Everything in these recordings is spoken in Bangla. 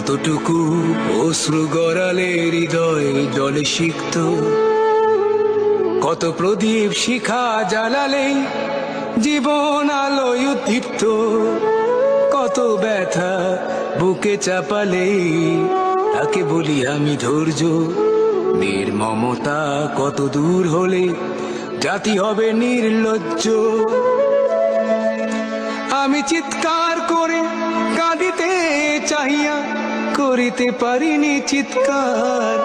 কতটুকু অশ্রু গড়ালে হৃদয় জলে সিক্ত, কত প্রদীপ শিখা জ্বালালে জীবন আলোয় উদ্দীপ্ত, কত ব্যথা বুকে চাপালে তাকে বলি আমি ধৈর্য। নির্মমতা কত দূর হলে জাতি হবে নির্লজ্জ। আমি চিৎকার করে কাঁদিতে চাহিয়া করিতে পারিনি চিৎকার,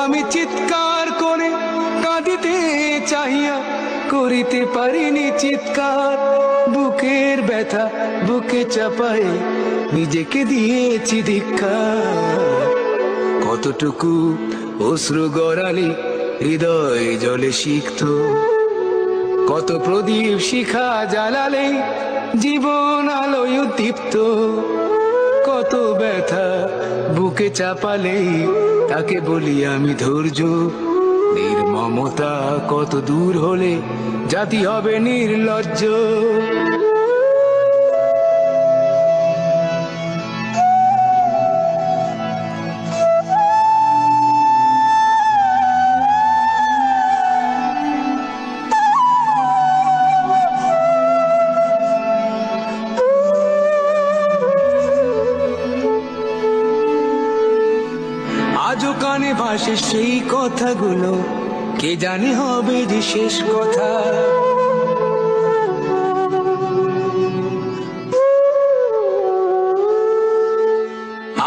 আমি চিৎকার করে কাঁদিতে চাহিয়া করিতে পারিনি চিৎকার। বুকের ব্যথা বুকে চাপায় নিজেকে দিয়েছি ধিক্কার। কতটুকু অশ্রু গড়ালে হৃদয় জলে সিক্ত, কত প্রদীপ শিখা জ্বালালে জীবন আলোয় উদ্দীপ্ত, কত ব্যথা বুকে চাপালে তাকে বলি আমি ধৈর্য। নির্মমতা কত দূর হলে জাতি হবে নির্লজ্জ। আজও কানে ভাসে সেই কথাগুলো, কে জানে হবে যে শেষ কথা।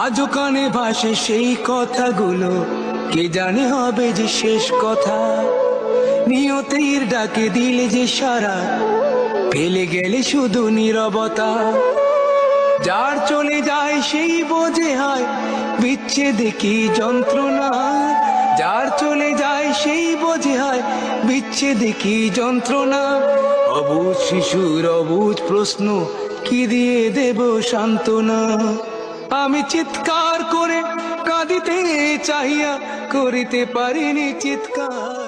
আজও কানে ভাসে সেই কথাগুলো, কে জানে হবে যে শেষ কথা। নিয়তির ডাকে দিলে যে সারা, ফেলে গেলে শুধু নীরবতা। যার চলে যায় সেই বোঝে হয় বিচ্ছেদে কি যন্ত্রণা, যার চলে যায় সেই বোঝে হয় বিচ্ছেদে কি যন্ত্রণা। অবুঝ শিশুর অবুঝ প্রশ্ন, কি দিয়ে দেব সান্ত্বনা। আমি চিৎকার করে কাঁদিতে চাহিয়া করিতে পারিনি চিৎকার।